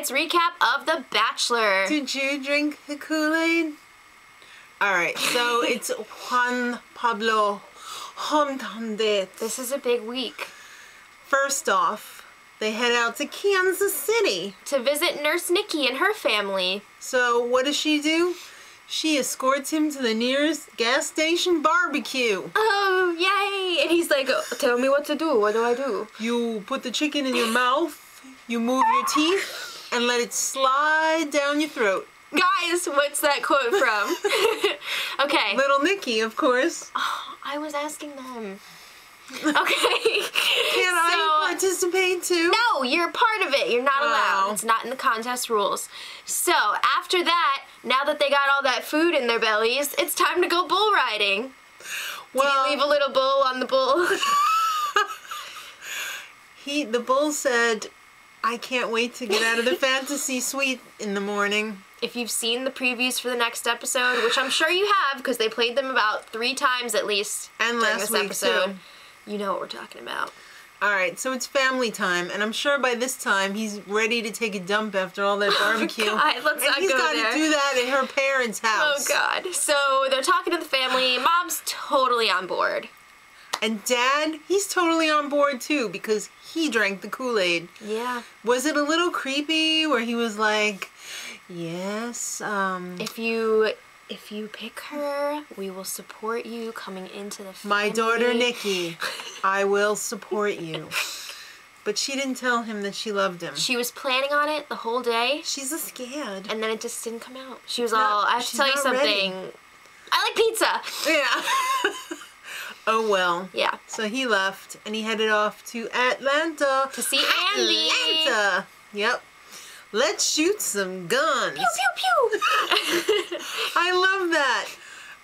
tonight's recap of The Bachelor. Did you drink the Kool-Aid? Alright, so it's Juan Pablo hometown date. This is a big week. First off, they head out to Kansas City to visit Nurse Nikki and her family. So what does she do? She escorts him to the nearest gas station barbecue. Oh, yay! And he's like, tell me what to do. What do I do? You put the chicken in your mouth, you move your teeth, and let it slide down your throat. Guys, what's that quote from? Okay. Little Nicky, of course. Oh, I was asking them. Okay. Can I participate too? No, you're part of it. You're not allowed. Oh. It's not in the contest rules. So, after that, now that they got all that food in their bellies, it's time to go bull riding. Well, did you leave a little bull on the bull? The bull said, I can't wait to get out of the fantasy suite in the morning. If you've seen the previews for the next episode, which I'm sure you have because they played them about 3 times at least and during last this week episode, too. You know what we're talking about. Alright, so it's family time, and I'm sure by this time he's ready to take a dump after all that barbecue. Oh God, let's not go there. He's got to do that at her parents' house. Oh God. So they're talking to the family. Mom's totally on board. And Dad, he's totally on board too because he drank the Kool-Aid. Yeah. Was it a little creepy where he was like, yes, If you pick her, we will support you coming into the family. My daughter Nikki, I will support you. But she didn't tell him that she loved him. She was planning on it the whole day. She's a scared. And then it just didn't come out. She was all, I have to tell you something. Ready. I like pizza. Yeah. Oh well. Yeah. So he left and he headed off to Atlanta. To see Andy. Atlanta. Yep. Let's shoot some guns. Pew, pew, pew. I love that.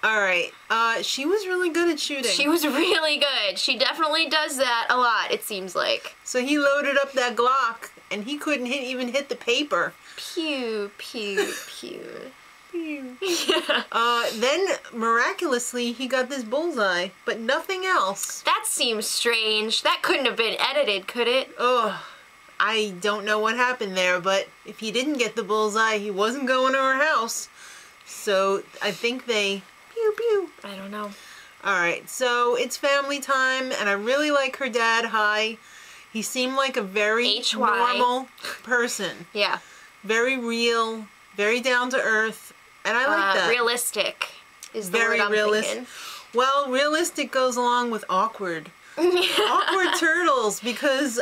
Alright. She was really good at shooting. She was really good. She definitely does that a lot, it seems like. So he loaded up that Glock and he couldn't even hit the paper. Pew, pew, pew. Pew. Then miraculously he got this bullseye, but nothing else. That seems strange. That couldn't have been edited, could it? Ugh. I don't know what happened there, but if he didn't get the bullseye, he wasn't going to her house. So I think they pew pew. I don't know. Alright, so it's family time, and I really like her dad, Hi. He seemed like a very normal person. Yeah. Very real, very down to earth, and I like that. Realistic is the word I'm thinking. Well, realistic goes along with awkward. Awkward turtles, because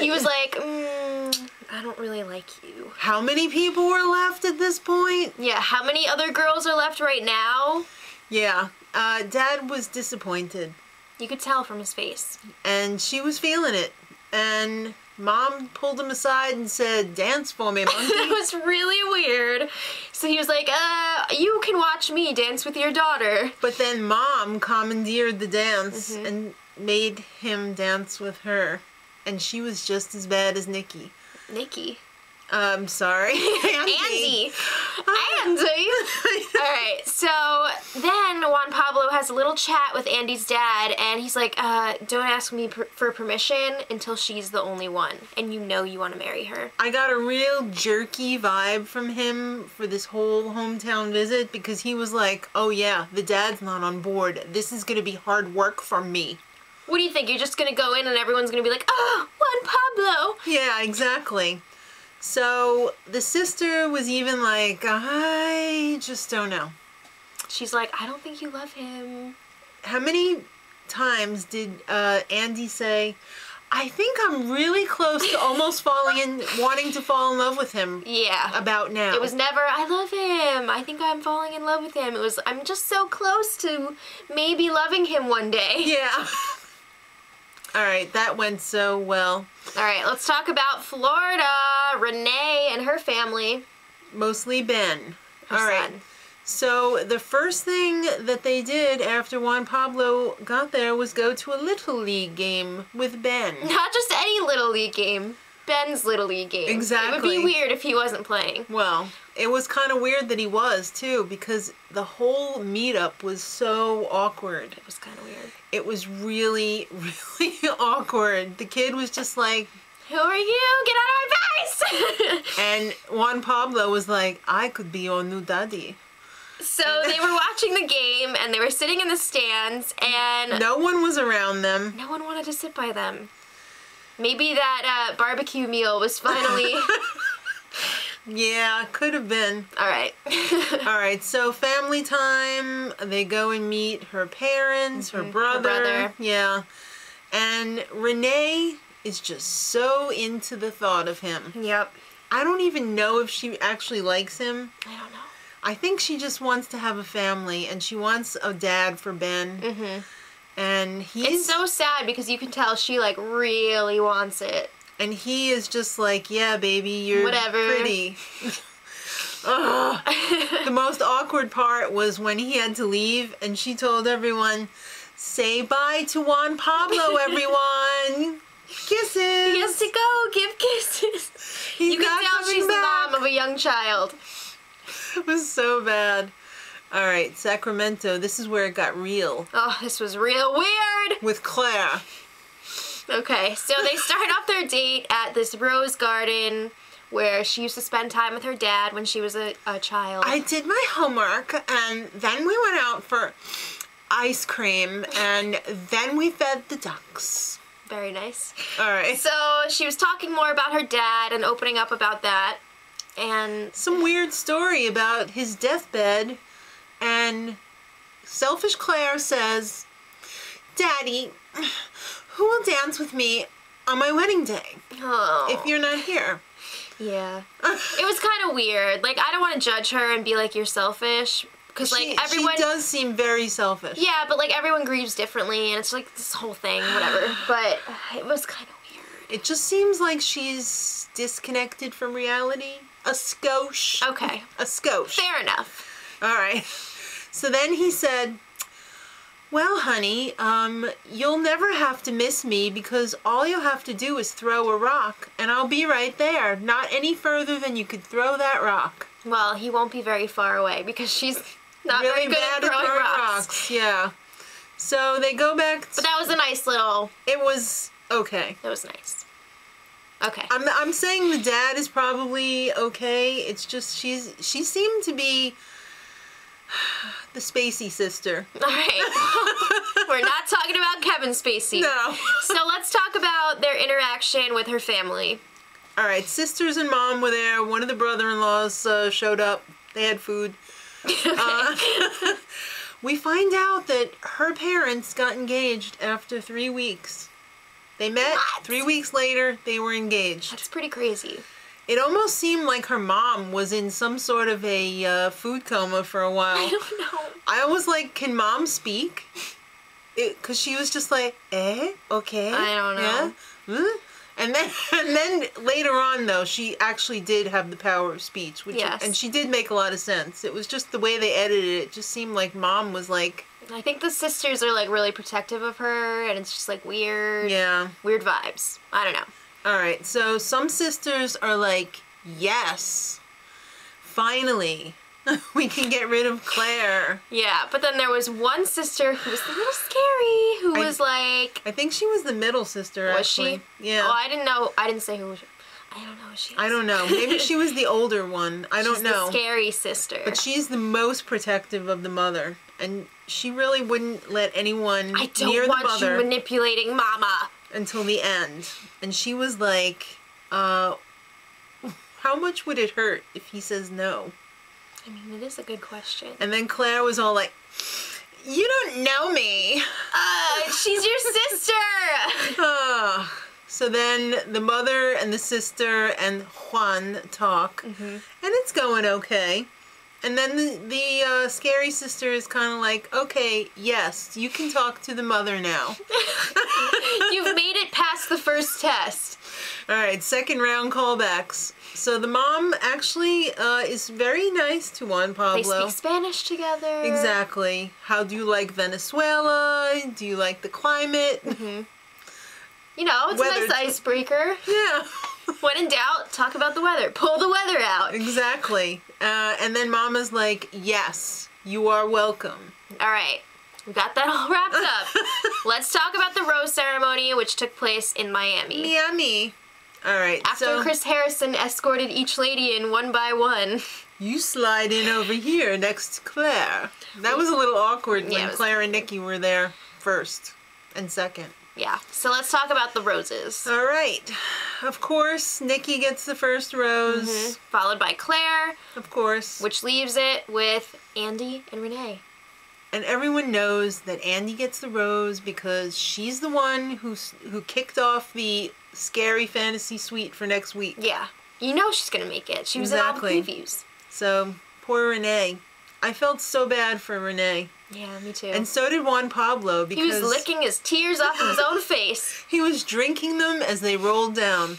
he was like, I don't really like you. How many people were left at this point? Yeah, how many other girls are left right now? Yeah, Dad was disappointed. You could tell from his face. And she was feeling it. And Mom pulled him aside and said, dance for me, monkey. That was really weird. So he was like, you can watch me dance with your daughter. But then Mom commandeered the dance and made him dance with her. And she was just as bad as Nikki. Nikki? I'm sorry. Andy. Andy. Alright, so then Juan Pablo has a little chat with Andy's dad, and he's like, don't ask me for permission until she's the only one, and you know you want to marry her. I got a real jerky vibe from him for this whole hometown visit, because he was like, oh yeah, the dad's not on board. This is going to be hard work for me. What do you think? You're just going to go in and everyone's going to be like, oh, Juan Pablo. Yeah, exactly. So the sister was even like, I just don't know. She's like, I don't think you love him. How many times did Andy say, I think I'm really close to almost wanting to fall in love with him? Yeah. About now. It was never, I love him. I think I'm falling in love with him. It was, I'm just so close to maybe loving him one day. Yeah. Alright, that went so well. Alright, let's talk about Florida. Renee and her family. Mostly Ben. Her son. So the first thing that they did after Juan Pablo got there was go to a Little League game with Ben. Not just any Little League game. Ben's Little League game. Exactly. It would be weird if he wasn't playing. Well, it was kind of weird that he was, too, because the whole meetup was so awkward. It was kind of weird. It was really, really awkward. The kid was just like, who are you? Get out of my Nice! And Juan Pablo was like, I could be your new daddy. So they were watching the game, and they were sitting in the stands, and... No one was around them. No one wanted to sit by them. Maybe that barbecue meal was finally... Yeah, could have been. Alright. Alright, so family time. They go and meet her parents, her brother. Yeah. And Renee is just so into the thought of him. Yep. I don't even know if she actually likes him. I don't know. I think she just wants to have a family, and she wants a dad for Ben. Mm-hmm. And he's... It's so sad because you can tell she, like, really wants it. And he is just like, yeah, baby, you're Whatever. pretty. Ugh. The most awkward part was when he had to leave, and she told everyone, say bye to Juan Pablo, everyone. Kisses. He has to go. Give kisses. He's you can not tell coming she's back. the mom of a young child. It was so bad. All right, Sacramento. This is where it got real. Oh, this was real weird. With Claire. Okay, so they start off their date at this rose garden where she used to spend time with her dad when she was a child. I did my homework, and then we went out for ice cream, and then we fed the ducks. Very nice. All right. So she was talking more about her dad and opening up about that. And some weird story about his deathbed, and selfish Claire says, Daddy, who will dance with me on my wedding day if you're not here? Yeah. It was kind of weird. Like, I don't want to judge her and be like, you're selfish. Because, like, everyone... She does seem very selfish. Yeah, but, like, everyone grieves differently, and it's, like, this whole thing, whatever. But it was kind of weird. It just seems like she's disconnected from reality. A skosh. Okay. A skosh. Fair enough. All right. So then he said, well, honey, you'll never have to miss me because all you'll have to do is throw a rock, and I'll be right there. Not any further than you could throw that rock. Well, he won't be very far away because she's not really very good bad at throwing rocks. Yeah. So they go back. But that was a nice little... It was okay. It was nice. Okay. I'm saying the dad is probably okay. It's just she seemed to be the Spacey sister. All right. We're not talking about Kevin Spacey. No. So let's talk about their interaction with her family. All right. Sisters and mom were there. One of the brother-in-laws showed up. They had food. We find out that her parents got engaged after 3 weeks. They met. What? 3 weeks later, they were engaged. That's pretty crazy. It almost seemed like her mom was in some sort of a food coma for a while. I don't know. I was like, can mom speak? Because she was just like, okay. I don't know. Yeah? And then later on, though, she actually did have the power of speech. Yes. And she did make a lot of sense. It was just the way they edited it. It just seemed like mom was like... I think the sisters are, like, really protective of her, and it's just, like, weird. Yeah. Weird vibes. I don't know. All right, so some sisters are like, yes, finally, we can get rid of Claire. Yeah, but then there was one sister who was a little scary, who was like... I think she was the middle sister, Was actually. she? Yeah. Oh, I didn't know. I didn't say who. I don't know who she is. I don't know. Maybe she was the older one. I don't know. She's the scary sister. But she's the most protective of the mother. And she really wouldn't let anyone I don't near the want mother you manipulating Mama. until the end. And she was like, how much would it hurt if he says no? I mean, it is a good question. And then Claire was all like, you don't know me. She's your sister! So then the mother and the sister and Juan talk, and it's going okay. And then the scary sister is kind of like, okay, yes, you can talk to the mother now. You've made it past the first test. All right, second round callbacks. So the mom actually is very nice to Juan Pablo. They speak Spanish together. Exactly. How do you like Venezuela? Do you like the climate? You know, it's a nice icebreaker. Yeah. When in doubt, talk about the weather. Pull the weather out. Exactly. And then Mama's like, yes, you are welcome. All right. We got that all wrapped up. Let's talk about the rose ceremony, which took place in Miami. Miami. All right. After so Chris Harrison escorted each lady in one by one. you slide in over here next to Claire. That was a little awkward when Claire and Nikki were there first and second. Yeah. So let's talk about the roses. All right. Of course, Nikki gets the first rose. Followed by Claire. Of course. Which leaves it with Andy and Renee. And everyone knows that Andy gets the rose because she's the one who kicked off the scary fantasy suite for next week. Yeah. You know she's going to make it. She was in all the previews. So, poor Renee. I felt so bad for Renee. Yeah, me too. And so did Juan Pablo because... he was licking his tears off of his own face. He was drinking them as they rolled down.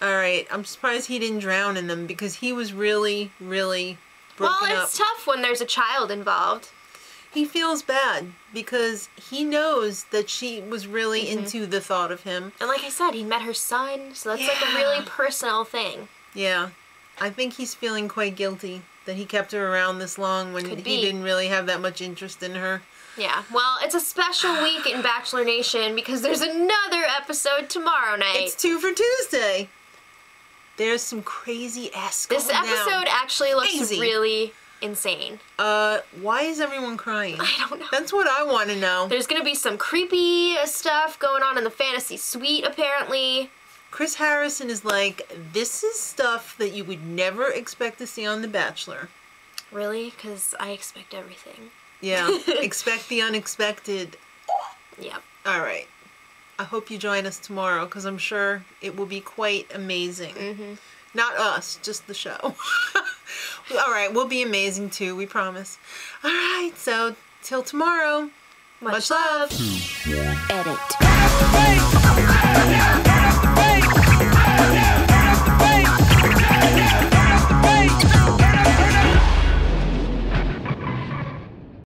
All right, I'm surprised he didn't drown in them because he was really, really broken up. Well, it's tough when there's a child involved. He feels bad because he knows that she was really into the thought of him. And like I said, he met her son, so that's like a really personal thing. Yeah. I think he's feeling quite guilty that he kept her around this long when he didn't really have that much interest in her. Yeah. Well, it's a special week in Bachelor Nation because there's another episode tomorrow night. It's 2 for Tuesday. There's some crazy ass going This episode actually looks really insane. Why is everyone crying? I don't know. That's what I want to know. There's gonna be some creepy stuff going on in the fantasy suite, apparently. Chris Harrison is like, this is stuff that you would never expect to see on The Bachelor. Really? Because I expect everything. Yeah. Expect the unexpected. Yep. All right. I hope you join us tomorrow because I'm sure it will be quite amazing. Not us, just the show. All right, we'll be amazing too, we promise. All right, so till tomorrow. Much love. Edit.